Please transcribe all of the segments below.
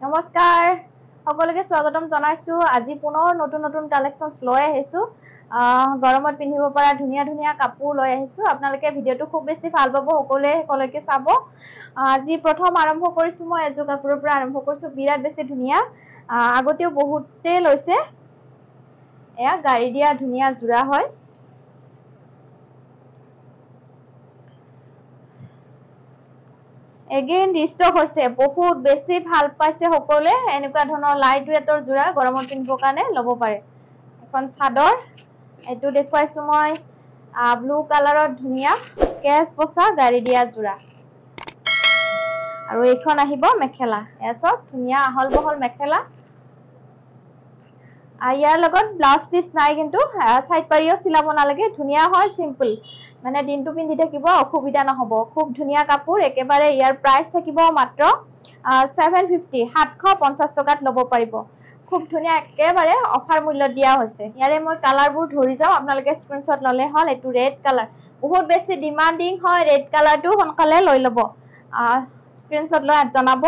নমস্কাৰ সকলোকে স্বাগতম জনাইছো আজি পুনৰ নতুন কালেকশনস লৈ আহিছো গৰমত পিন্ধিব পৰা ধুনীয়া কাপোৰ লৈ আহিছো আপোনালোকে ভিডিওটো খুব বেছি ভাল পাব সকলোকে চাব আজি প্ৰথম আৰম্ভ কৰিছো মই এজো কাপোৰৰ পৰা আৰম্ভ কৰিছো বিৰাট বেছি ধুনীয়া আগতেও বহুতে লৈছে এয়া গাড়ী দিয়া ধুনীয়া জোৰা হয় Again restock হৈছে বহুত বেছি ভাল পাইছে সকলে এনেকুৱা ধৰণৰ লাইট ওয়েটৰ জোৰা গৰমত পিন্ধিবৰ কাৰণে লব পাৰে এখন চাদৰ এটো দেখুৱাইছো মই ব্লু কালাৰৰ ধুনীয়া কেছ বসা গাড়ী দিয়া জোৰা আৰু এইখন আহিব মেখেলা এসব ধুনীয়া আহল বহল মেখেলা ইয়াৰ লগত ব্লাউজ পিস নাই কিন্তু সাইড পাৰিও চিলাব নালাগে ধুনীয়া হয় সিম্পল মানে দিনটো পিন্ধি থাকিব অসুবিধা নহব খুব ধুনীয়া কাপোৰ একেবাৰে ইয়াৰ প্ৰাইস থাকিব মাত্ৰ 750 750 টকাত লব পাৰিব খুব ধুনীয়া একেবাৰে অফাৰ মূল্য দিয়া হৈছে ইয়াৰে মই কালাৰবোৰ ধৰি যাও আপোনালোকে স্ক্ৰিনশ্বট ললে হল এটো ৰেড কালাৰ বহুত বেছি ডিমান্ডিং হয় ৰেড কালাৰটো হনকালে লৈ লব স্ক্ৰিনশ্বট লৈ জনাব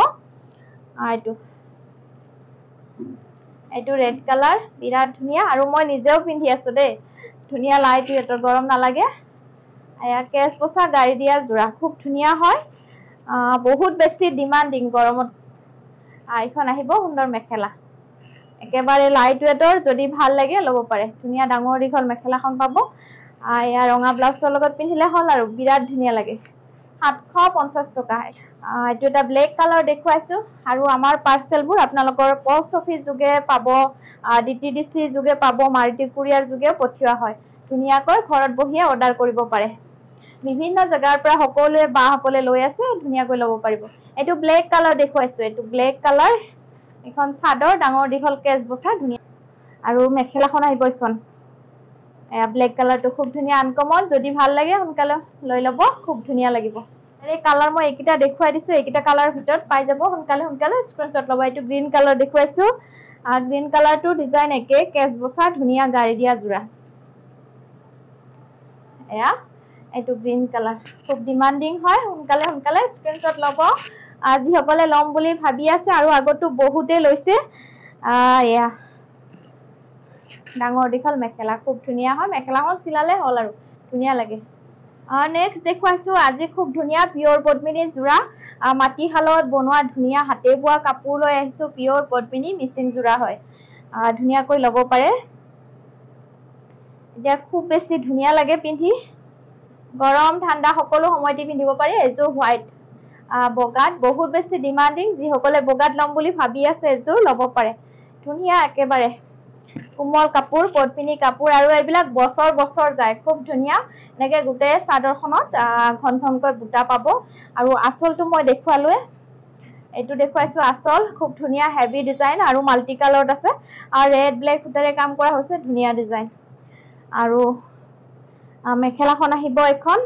এটো ৰেড কালাৰ বিৰাট ধুনীয়া আৰু মই নিজেও পিন্ধি আছো দেই ধুনীয়া লাইট ওয়েটৰ গৰম নালাগে আয়া কেছ বসা গাড়ী দিয়া জোৰা খুব ধুনীয়া হয় বহুত বেছি ডিমান্ডিং গৰমত আইখন আহিব সুন্দৰ মেখেলা একেবাৰে লাইট ওয়েটৰ যদি ভাল লাগে লব পাৰে ধুনীয়া ডাঙৰ দীঘল মেখেলাখন পাব আয়া ৰঙা ব্লাউজৰ লগত পিন্ধিলে হল আৰু বিৰাট ধুনীয়া লাগে 750 টকা এটো এটা ব্ল্যাক কালাৰ দেখুৱাইছো আৰু আমাৰ পাৰ্সেলবোৰ আপোনালোকৰ পোষ্ট অফিস যোগে পাব ডিটিডিসি যোগে পাব মাল্টি কুৰিয়াৰ যোগে পঠিওৱা হয় ধুনীয়াকৈ ঘৰত বহিয়ে অৰ্ডাৰ কৰিব পাৰে বিভিন্ন জায়গাৰ পৰা সকলোৱে বাহকলে লৈ আছে ধুনীয়াকৈ লব পাৰিব এটো ব্ল্যাক কালাৰ দেখুৱাইছো এটো ব্ল্যাক কালাৰ এখন চাদৰ ডাঙৰ দীঘল কেছ বসা ধুনীয়া আৰু মেখেলাখন আহিব এখন ব্ল্যাক কালাৰটো খুব ধুনীয়া আনকমন যদি ভাল লাগে হনকালে লৈ লব খুব ধুনীয়া লাগিব এই কালাৰ মই একিটা দেখুৱাই দিছো একিটা কালাৰ ভিতৰত পাই যাব হনকালে স্ক্ৰিনশ্বট লব এটো গ্ৰীন কালাৰ দেখুৱাইছো গ্ৰীন কালাৰটো ডিজাইন একে কেছ বসা ধুনীয়া গাড়ী দিয়া জোৰা এয়া এটো গ্ৰীন কালাৰ খুব ডিমান্ডিং হয় হনকালে স্ক্ৰিনশ্বট লব আজি সকলে লম বুলি ভাবি আছে আৰু আগতো বহুতে লৈছে এয়া ডাঙৰ দীঘল মেখেলা খুব ধুনীয়া হয় মেখেলাখন চিলালে হল আৰু ধুনীয়া লাগে নেক্সট দেখুৱাইছো আজি খুব ধুনীয়া পিওৰ পদ্মিনী জোৰা মাটিহালত বনোৱা ধুনীয়া হাতে বোৱা কাপোৰ লৈ আহিছো পিওৰ পদ্মিনী মিচিং জোৰা হয় ধুনীয়াকৈ লব পাৰে এতিয়া খুব বেছি ধুনীয়া লাগে পিন্ধি গৰম ঠাণ্ডা সকলো সময়তে পিন্ধিব পাৰে এজোৰ হোৱাইট বগাত বহুত বেছি ডিমান্ডিং যি সকলে বগাত লম বুলি ভাবি আছে এজোৰ লব পাৰে ধুনীয়া একেবাৰে কোমল কাপোৰ পদ্মিনী কাপোৰ আৰু এইবিলাক বছৰ যায় খুব ধুনীয়া নেকে গুটে চাদৰখনত ঘনকৈ বুটা পাব আৰু আঁচলটো মই দেখুৱালোৱে এটো দেখুৱাইছো আঁচল খুব ধুনীয়া হেভি ডিজাইন আৰু মাল্টি কালাৰত আছে আৰু ৰেড ব্ল্যাক সুতাৰে কাম কৰা হৈছে ধুনীয়া ডিজাইন আৰু মেখেলাখন আহিব এখন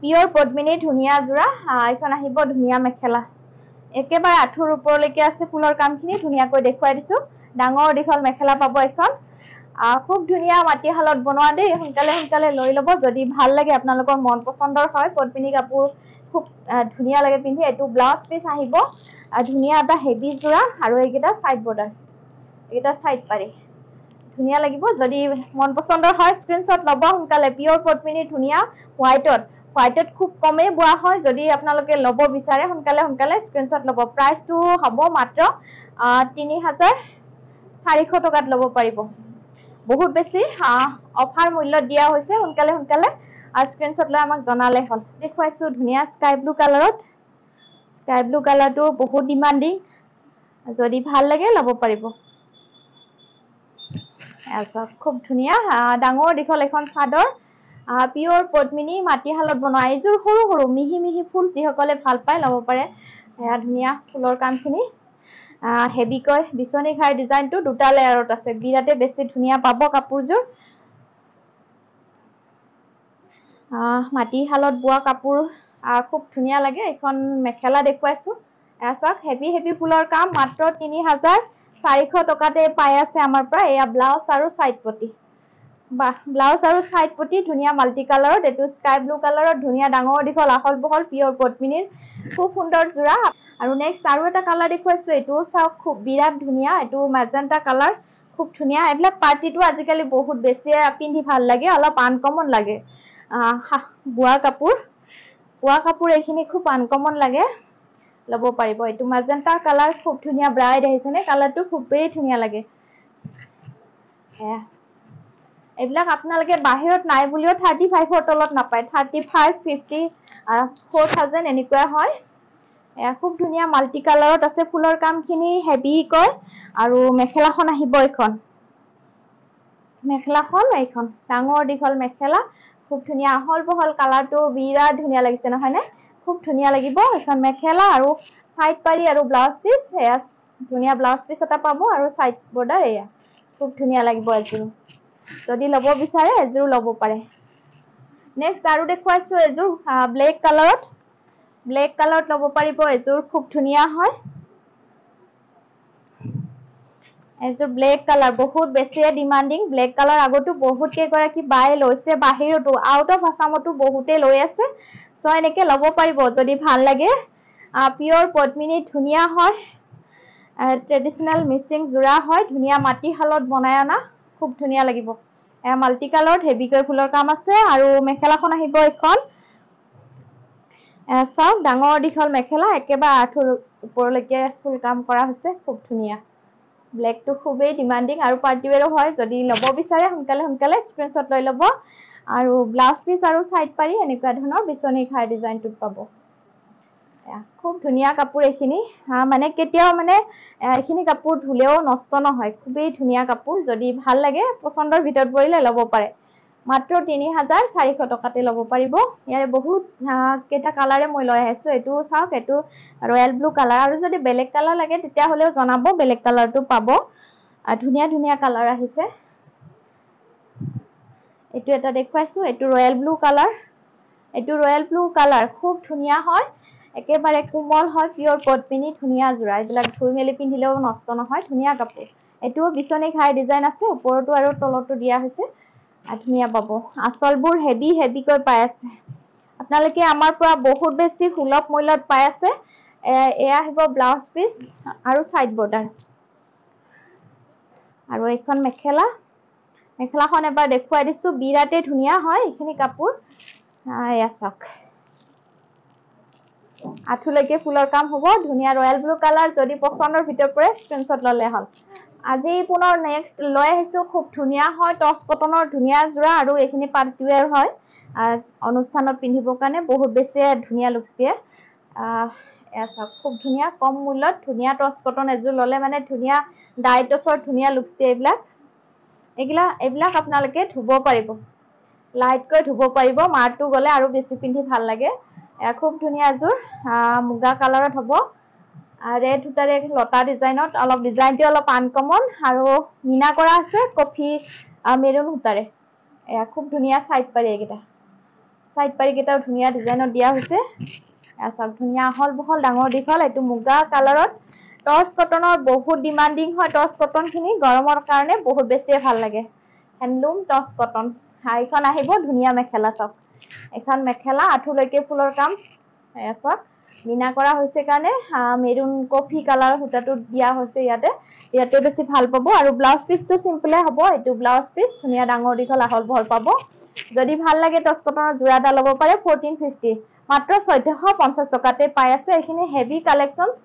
পিওৰ পদ্মিনী ধুনীয়া জোৰা এখন আহিব ধুনীয়া মেখেলা একেবাৰে আঠুৰ ওপৰলৈকে আছে ফুলৰ কামখিনি ধুনীয়াকৈ দেখুৱাই দিছো ডাঙৰ দীঘল মেখেলা পাব এখন খুব ধুনীয়া মাটিহালত বনোৱা দেই হনকালে লৈ লব যদি ভাল লাগে আপোনালোকৰ মন পছন্দৰ হয় পদ্মিনী কাপোৰ খুব ধুনীয়া লাগে পিন্ধি এটো ব্লাউজ পিস আহিব ধুনীয়া এটা হেভি জোৰা আৰু এইকেইটা সাইড বৰ্ডাৰ এটা সাইড পাৰি ধুনীয়া লাগিব যদি মন পছন্দৰ হয় স্ক্ৰিনশ্বট লব হনকালে পিওৰ পদ্মিনী ধুনীয়া হোৱাইটত খুব কমে বোৱা হয় যদি আপোনালোকে লব বিচাৰে হনকালে স্ক্ৰিনশ্বট লব প্ৰাইসটো হ'ব মাত্ৰ 3400 টকাত লব পাৰিব বহুত বেছি অফাৰ মূল্য দিয়া হৈছে হনকালে স্ক্ৰিনশ্বট লৈ আমাক জনালে হল দেখুৱাইছো ধুনীয়া স্কাই ব্লু কালাৰত স্কাই ব্লু কালাৰটো বহুত ডিমান্ডিং যদি ভাল লাগে লব পাৰিব খুব ধুনীয়া ডাঙৰ দীঘল এখন চাদৰ পিওৰ পদ্মিনী মাটিহালত বনোৱা এজোৰ সৰু মিহি ফুল যি সকলে ভাল পায় লব পাৰে এয়া ধুনীয়া ফুলৰ কামখিনি হেভিকৈ বিচনী ঘাই ডিজাইনটো দুটা লেয়াৰত আছে বিৰাটে বেছি ধুনীয়া পাব কাপোৰজোৰ মাটিহালত বোৱা কাপোৰ খুব ধুনীয়া লাগে এখন মেখেলা দেখুৱাইছো এছক হেভি ফুলৰ কাম মাত্ৰ 3400 টকাতে পাই আছে আমাৰ পৰা এয়া ব্লাউজ আৰু সাইড পটি ব্লাউজ আৰু সাইড পটি ধুনীয়া মাল্টি কালাৰত এটো স্কাই ব্লু কালাৰত ধুনীয়া ডাঙৰ দীঘল আহল বহল পিওৰ পদ্মিনীৰ খুব সুন্দৰ জোৰা আৰু নেক্সট আৰু এটা কালাৰ দেখুৱাইছো এইটো চাওক খুব বিৰাট ধুনীয়া এইটো মেজেন্টা কালাৰ খুব ধুনীয়া এইবিলাক পাৰ্টিটো আজিকালি বহুত বেছি পিন্ধি ভাল লাগে অলপ আনকমন লাগে বোৱা কাপোৰ এইখিনি খুব আনকমন লাগে লব পাৰিব এইটো মেজেন্টা কালাৰ খুব ধুনীয়া ব্ৰাইট আহিছেনে কালাৰটো খুবেই ধুনীয়া লাগে এইবিলাক আপোনালোকে বাহিৰত নাই বুলিও 35 ৰ তলত নাপায় 35 50 4000 এনেকুৱা হয় খুব ধুনীয়া মাল্টি কালাৰত আছে ফুলৰ কামখিনি হেভি কয় আৰু মেখেলাখন আহিব এইখন ডাঙৰ দীঘল মেখেলা খুব ধুনীয়া আহল বহল কালাৰটো বিৰাট ধুনীয়া লাগিছে নহয় নে খুব ধুনীয়া লাগিব এখন মেখেলা আৰু সাইড পাৰি আৰু ব্লাউজ পিস ধুনীয়া ব্লাউজ পিস এটা পাব আৰু সাইড বৰ্ডাৰ এয়া খুব ধুনীয়া লাগিব এযোৰ যদি লব বিচাৰে এযোৰ লব পাৰে নেক্সট আৰু দেখুৱাইছো এযোৰ ব্লেক কালাৰত লব পাৰিব এযোৰ খুব ধুনীয়া হয় এযোৰ ব্লেক কালাৰ বহুত বেছি ডিমান্ডিং ব্লেক কালাৰ আগতো বহুত কেইগৰাকী বাই লৈছে বাহিৰতো আউট অফ আসামতো বহুতে লৈ আছে সো এনেকে লব পাৰিব যদি ভাল লাগে পিওৰ পদ্মিনী ধুনীয়া হয় ট্ৰেডিশনাল মিক্সিং জোৰা হয় ধুনীয়া মাটি হালত বনাই আনা খুব ধুনীয়া লাগিব মাল্টি কালাৰত হেভিকৈ ফুলৰ কাম আছে আৰু মেখেলাখন আহিব এখন চাওক ডাঙৰ দীঘল মেখেলা একেবাৰে আঁঠুৰ ওপৰলৈকে ফুল কাম কৰা হৈছে খুব ধুনীয়া ব্লেকটো খুবেই ডিমান্ডিং আৰু পাৰ্টিৱেৰো হয় যদি লব বিচাৰে সোনকালে স্ক্ৰিনশ্বট লৈ লব আৰু ব্লাউজ পিস আৰু সাইড পাৰি এনেকুৱা ধৰণৰ বিচনী খাই ডিজাইনটোত পাব খুব ধুনীয়া কাপোৰ এইখিনি মানে কেতিয়াও মানে এইখিনি কাপোৰ ধুলেও নষ্ট নহয় খুবেই ধুনীয়া কাপোৰ যদি ভাল লাগে পছন্দৰ ভিতৰত পৰিলে লব পাৰে মাত্ৰ 3400 টকাতে লব পাৰিব ইয়াৰে বহুত কেটা কালাৰে মই লৈ আহিছো এটো চাওক এটো ৰয়েল ব্লু কালাৰ আৰু যদি বেলেগ কালাৰ লাগে তেতিয়া হলেও জনাব বেলেগ কালাৰটো পাব ধুনীয়া কালাৰ আহিছে এটো এটা দেখুৱাইছো এটো ৰয়েল ব্লু কালাৰ খুব ধুনীয়া হয় একেবাৰে কোমল হয় পিওৰ পদ্মিনী ধুনীয়া জোৰা এইবিলাক ধুই মেলি পিন্ধিলেও নষ্ট নহয় ধুনীয়া কাপোৰ এটো বিচনী খাই ডিজাইন আছে ওপৰতো আৰু তলতো দিয়া হৈছে ধুনীয়া পাব আচলবোৰ হেভিকৈ পাই আছে আপোনালোকে আমাৰ পৰা বহুত বেছি সুলভ মূল্যত পাই আছে এয়া আহিব ব্লাউজ পিস আৰু সাইড বৰ্ডাৰ আৰু এইখন মেখেলাখন এবাৰ দেখুৱাই দিছো বিৰাটে ধুনীয়া হয় এইখিনি কাপোৰ এয়া চাওক আঁঠুলৈকে ফুলৰ কাম হ'ব ধুনীয়া ৰয়েল ব্লু কালাৰ যদি পছন্দৰ ভিতৰ পৰে স্ক্ৰিনশ্বট ললে হ'ল আজি পুনৰ নেক্সট লৈ আহিছো খুব ধুনীয়া হয় টচ কটনৰ ধুনীয়া জোৰা আৰু এইখিনি পাৰ্টিৱেৰ হয় অনুষ্ঠানত পিন্ধিবৰ কাৰণে বহুত বেছি ধুনীয়া লুকস দিয়ে এয়া খুব ধুনীয়া কম মূল্যত ধুনীয়া টচ কটন এযোৰ ললে মানে ধুনীয়া ডাইটছৰ ধুনীয়া লুকস দিয়ে এইবিলাক আপোনালোকে ধুব পাৰিব লাইটকৈ ধুব পাৰিব মাৰটো গলে আৰু বেছি পিন্ধি ভাল লাগে খুব ধুনীয়া এযোৰ মুগা কালাৰত হ'ব ৰেড সূতাৰে লতা ডিজাইনত অলপ ডিজাইনটো অলপ আনকমন আৰু মিনা কৰা আছে কফি মেৰুন সূতাৰে খুব ধুনীয়া সাইড পাৰি কেইটাও ধুনীয়া ডিজাইনত দিয়া হৈছে চাওক ধুনীয়া আহল বহল ডাঙৰ দীঘল এইটো মুগা কালাৰত টচ কটনৰ বহুত ডিমান্ডিং হয় টচ কটন খিনি গৰমৰ কাৰণে বহুত বেছি ভাল লাগে হেণ্ডলুম টচ কটন এইখন আহিব ধুনীয়া মেখেলা চাওক এখন মেখেলা আঁঠুলৈকে ফুলৰ কাম চাওক মিনা কৰা হৈছে কাৰণে মেৰুন কফি কালাৰ সূতাটো দিয়া হৈছে ইয়াতে বেছি ভাল পাব আৰু ব্লাউজ পিসটো সিম্পলে হ'ব এইটো ব্লাউজ পিস ধুনীয়া ডাঙৰ দীঘল আহল বহল পাব যদি ভাল লাগে টচ কটনৰ জোৰা এটা ল'ব পাৰে 1450 মাত্ৰ 1450 টকাতে পাই আছে এইখিনি হেভি কালেকশনস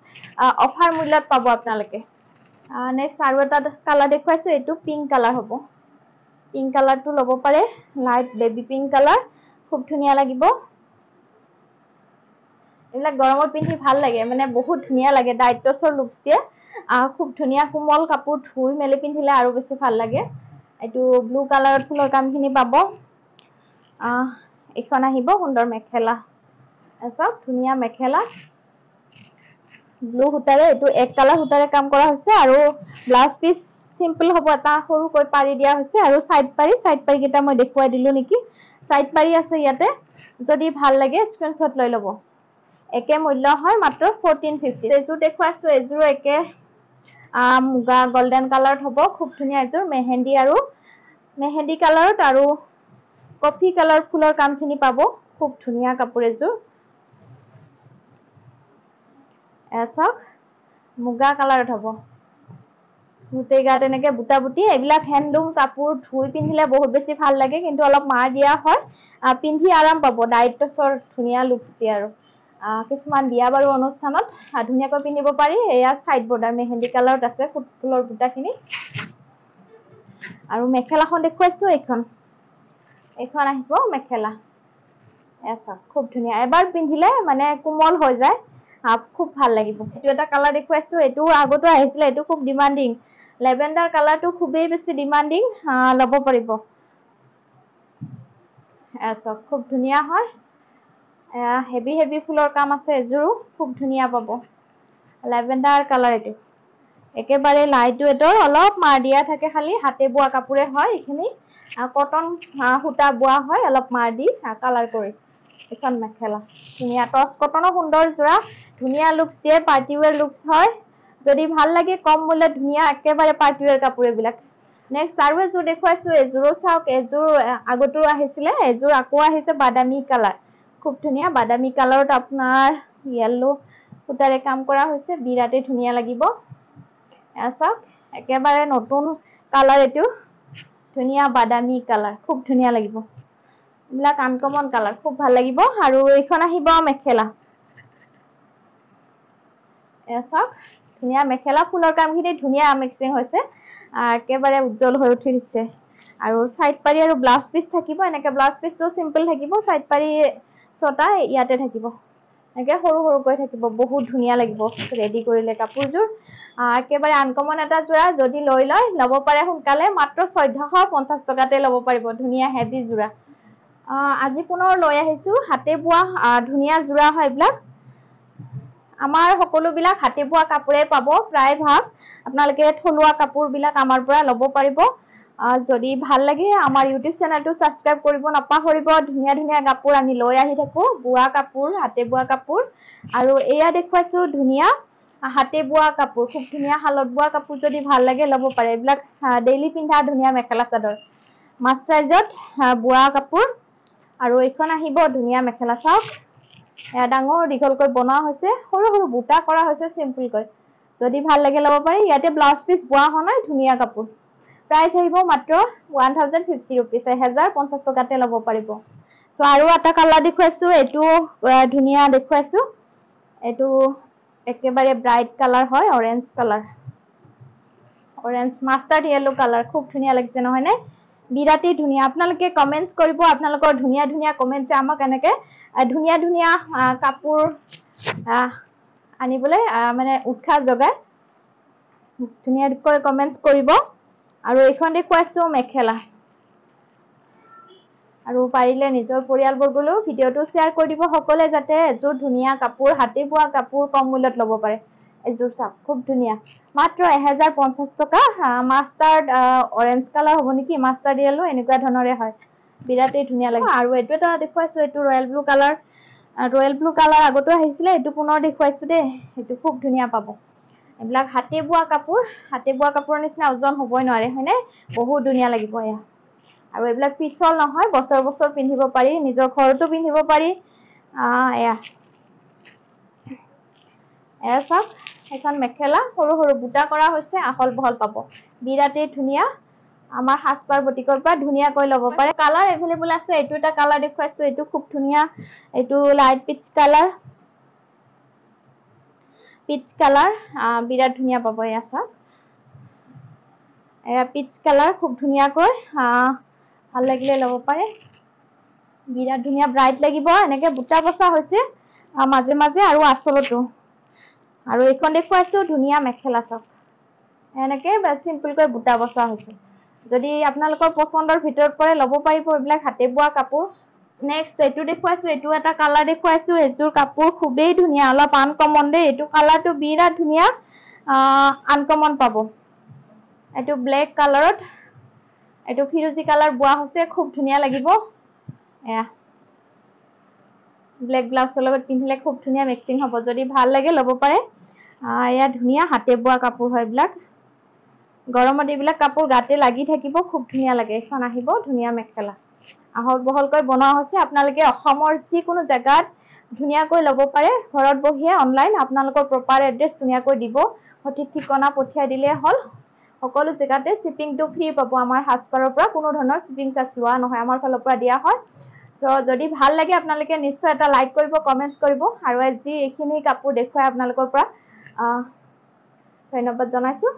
অফাৰ মূল্যত পাব আপোনালোকে নেক্সট আৰু এটা কালাৰ দেখুৱাইছো এইটো পিংক কালাৰ হ'ব পিংক কালাৰটো ল'ব পাৰে লাইট বেবি পিংক কালাৰ খুব ধুনীয়া লাগিব এইবিলাক গৰমত পিন্ধি ভাল লাগে মানে বহুত ধুনীয়া লাগে ডাইটছৰ লুকস দিয়ে খুব ধুনীয়া কোমল কাপোৰ ধুই মেলি পিন্ধিলে আৰু বেছি ভাল লাগে এইটো ব্লু কালাৰত ফুলৰ কামখিনি পাব এইখন আহিব সুন্দৰ মেখেলা চাওক ধুনীয়া মেখেলা ব্লু সূতাৰে এইটো এক কালাৰ সূতাৰে কাম কৰা হৈছে আৰু ব্লাউজ পিস সিম্পল হ'ব এটা সৰুকৈ পাৰি দিয়া হৈছে আৰু সাইড পাৰি কেইটা মই দেখুৱাই দিলো নেকি সাইড পাৰি আছে ইয়াতে যদি ভাল লাগে স্ক্ৰিনশ্বট লৈ ল'ব একে মূল্য হয় মাত্ৰ 1450 এযোৰ দেখুৱাইছো এযোৰ একে মুগা গোল্ডেন কালাৰত হ'ব খুব ধুনীয়া এযোৰ মেহেন্দি কালাৰত আৰু কফি কালাৰ ফুলৰ কামখিনি পাব খুব ধুনীয়া কাপোৰ এযোৰ এয়া চাওক মুগা কালাৰত হ'ব গোটেই গাত এনেকে বুটা বুটি এইবিলাক হেণ্ডলুম কাপোৰ ধুই পিন্ধিলে বহুত বেছি ভাল লাগে কিন্তু অলপ মাৰ দিয়া হয় পিন্ধি আৰাম পাব দায়িত্বসৰ ধুনীয়া লুকছ দিয়ে আৰু কিছুমান বিয়া বাৰু অনুষ্ঠানত ধুনীয়াকৈ পিন্ধিব পাৰি এয়া সাইড বৰ্ডাৰ মেহেন্দি কালাৰত আছে ফুলৰ বুটাখিনি আৰু মেখেলাখন দেখুৱাইছো এইখন আহিব মেখেলা এছা খুব ধুনীয়া এবাৰ পিন্ধিলে মানে কোমল হৈ যায় খুব ভাল লাগিব এইটো এটা কালাৰ দেখুৱাইছো এইটো আগতো আহিছিলে এইটো খুব ডিমান্ডিং লেভেণ্ডাৰ কালাৰটো খুবেই বেছি ডিমান্ডিং ল'ব পাৰিব এছা খুব ধুনীয়া হয় হেভি হেভি ফুলৰ কাম আছে এযোৰো খুব ধুনীয়া পাব লেভেণ্ডাৰ কালাৰ এইটো একেবাৰে লাইট ৱেটৰ অলপ মাৰ দিয়া থাকে খালি হাতে বোৱা কাপোৰে হয় এইখিনি কটন সূতা বোৱা হয় অলপ মাৰ দি কালাৰ কৰি এখন মেখেলা ধুনীয়া টচ কটনৰ সুন্দৰ যোৰা ধুনীয়া লুকছ দিয়ে পাৰ্টি ৱেৰ লুকছ হয় যদি ভাল লাগে কম মূল্যত ধুনীয়া একেবাৰে পাৰ্টি ৱেৰ কাপোৰ এইবিলাক নেক্সট আৰু এযোৰ দেখুৱাইছো এযোৰো চাওক এযোৰ আগতো আহিছিলে এযোৰ আকৌ আহিছে বাদামী কালাৰ খুব ধুনীয়া বাদামী কালাৰত আপোনাৰ য়েল্লো সূতাৰে কাম কৰা হৈছে বিৰাটেই ধুনীয়া লাগিব চাওক একেবাৰে নতুন কালাৰ এইটো ধুনীয়া বাদামী কালাৰ খুব ধুনীয়া লাগিব এইবিলাক আনকমন কালাৰ খুব ভাল লাগিব আৰু এইখন আহিব মেখেলা চাওক ধুনীয়া মেখেলা ফুলৰ কামখিনি ধুনীয়া মিক্সিং হৈছে একেবাৰে উজ্জ্বল হৈ উঠিছে আৰু সাইড পাৰি আৰু ব্লাউজ পিচ থাকিব এনেকে ব্লাউজ পিচটো সিম্পল থাকিব সাইড পাৰি ছটা ইয়াতে থাকিব এনেকে সৰু সৰুকৈ থাকিব বহুত ধুনীয়া লাগিব ৰেডি কৰিলে কাপোৰযোৰ একেবাৰে আনকমন এটা যোৰা যদি লৈ লয় ল'ব পাৰে সোনকালে মাত্ৰ 1450 টকাতে ল'ব পাৰিব ধুনীয়া হেভি যোৰা আজি পুনৰ লৈ আহিছো হাতে বোৱা ধুনীয়া যোৰা হয় এইবিলাক আমাৰ সকলোবিলাক হাতে বোৱা কাপোৰে পাব প্ৰায় ভাগ আপোনালোকে থলুৱা কাপোৰবিলাক আমাৰ পৰা ল'ব পাৰিব যদি ভাল লাগে আমাৰ ইউটিউব চেনেলটো সাবস্ক্ৰাইব কৰিব নাপাহৰিব ধুনীয়া ধুনীয়া কাপোৰ আমি লৈ আহি থাকো বোৱা কাপোৰ হাতে বোৱা কাপোৰ আৰু এয়া দেখুৱাইছো ধুনীয়া হাতে বোৱা কাপোৰ খুব ধুনীয়া হালত বোৱা কাপোৰ যদি ভাল লাগে ল'ব পাৰে এইবিলাক ডেইলি পিন্ধা ধুনীয়া মেখেলা চাদৰ মাছৰাইজত বোৱা কাপোৰ আৰু এইখন আহিব ধুনীয়া মেখেলা চাওক এয়া ডাঙৰ দীঘলকৈ বনোৱা হৈছে সৰু সৰু বুটা কৰা হৈছে সিম্পলকৈ যদি ভাল লাগে ল'ব পাৰে ইয়াতে ব্লাউজ পিচ বোৱা হোৱা নাই ধুনীয়া কাপোৰ প্ৰাইস আহিব মাত্ৰ 1050 रुपीस 1050 টকাতে ল'ব পাৰিব সো আৰু এটা কালাৰ দেখুৱাইছো এইটো ধুনীয়া দেখুৱাইছো এইটো একেবাৰে ব্ৰাইট কালাৰ হয় orange colour orange mustard yellow colour খুব ধুনীয়া লাগিছে নহয় নে বিৰাটেই ধুনীয়া আপোনালোকে কমেন্টস কৰিব আপোনালোকৰ ধুনীয়া ধুনীয়া কমেন্টছে আমাক এনেকে ধুনীয়া ধুনীয়া কাপোৰ আনিবলৈ মানে উৎসাহ যোগায় ধুনীয়াকৈ কমেন্টস কৰিব আৰু এইখন দেখুৱাইছো মেখেলা আৰু পাৰিলে নিজৰ পৰিয়ালবৰ্গলৈও ভিডিওটো শ্বেয়াৰ কৰি দিব সকলোৱে যাতে এযোৰ ধুনীয়া কাপোৰ হাতে বোৱা কাপোৰ কম মূল্যত ল'ব পাৰে এযোৰ চাওক খুব ধুনীয়া মাত্ৰ 1050 টকা মাষ্টাৰ্ড অৰেঞ্জ কালাৰ হ'ব নেকি মাষ্টাৰ্ড ইয়েলো এনেকুৱা ধৰণৰে হয় বিৰাটেই ধুনীয়া লাগে আৰু এইটো এটা দেখুৱাইছো এইটো ৰয়েল ব্লু কালাৰ আগতো আহিছিলে এইটো পুনৰ দেখুৱাইছো দেই এইটো খুব ধুনীয়া পাব এইবিলাক হাতে বোৱা কাপোৰৰ নিচিনা ওজন হ'বই নোৱাৰে হয়নে বহুত ধুনীয়া লাগিব এয়া আৰু এইবিলাক পিছল নহয় বছৰ বছৰ পিন্ধিব পাৰি নিজৰ ঘৰতো পিন্ধিব পাৰি এয়া চাওক এখন মেখেলা সৰু সৰু বুটা কৰা হৈছে আহল বহল পাব বিৰাটেই ধুনীয়া আমাৰ হাজপাৰ বুটিকৰ পৰা ধুনীয়াকৈ ল'ব পাৰে কালাৰ এভেইলেবল আছে এইটো এটা কালাৰ দেখুৱাইছো এইটো খুব ধুনীয়া এইটো লাইট পিচ কালাৰ বিৰাট ধুনীয়া পাব এয়া চাওক এয়া পিচ কালাৰ খুব ধুনীয়াকৈ ভাল লাগিলে ল'ব পাৰে বিৰাট ধুনীয়া ব্ৰাইট লাগিব এনেকে বুটা বসা হৈছে মাজে মাজে আৰু আঁচলতো আৰু এইখন দেখুৱাইছো ধুনীয়া মেখেলা চাওক এনেকে সিম্পলকৈ বুটা বসা হৈছে যদি আপোনালোকৰ পছন্দৰ ভিতৰত পৰে ল'ব পাৰিব এইবিলাক হাতে বোৱা কাপোৰ নেক্সট এইটো দেখুৱাইছো এইটো এটা কালাৰ দেখুৱাইছো এযোৰ কাপোৰ খুবেই ধুনীয়া অলপ আনকমন দেই এইটো কালাৰটো বিৰাট ধুনীয়া আনকমন পাব এইটো ব্লেক কালাৰত এইটো ফিৰোজি কালাৰ বোৱা হৈছে খুব ধুনীয়া লাগিব এয়া ব্লেক ব্লাউজৰ লগত পিন্ধিলে খুব ধুনীয়া মিক্সিং হ'ব যদি ভাল লাগে ল'ব পাৰে এয়া ধুনীয়া হাতে বোৱা কাপোৰ হয় এইবিলাক গৰমত এইবিলাক কাপোৰ গাতে লাগি থাকিব খুব ধুনীয়া লাগে এখন আহিব ধুনীয়া মেখেলা আহল বহলকৈ বনোৱা হৈছে আপোনালোকে অসমৰ যিকোনো জায়গাত ধুনীয়াকৈ ল'ব পাৰে ঘৰত বহিয়ে অনলাইন আপোনালোকৰ প্ৰপাৰ এড্ৰেছ ধুনীয়াকৈ দিব সঠিক ঠিকনা পঠিয়াই দিলে হ'ল সকলো জেগাতে শিপিংটো ফ্ৰী পাব আমাৰ হাজপাৰৰ পৰা কোনো ধৰণৰ শিপিং চাৰ্জ লোৱা নহয় আমাৰ ফালৰ পৰা দিয়া হয় সো যদি ভাল লাগে আপোনালোকে নিশ্চয় এটা লাইক কৰিব কমেন্টস কৰিব আৰু আজি এইখিনি কাপোৰ দেখুৱাই আপোনালোকৰ পৰা ধন্যবাদ জনাইছো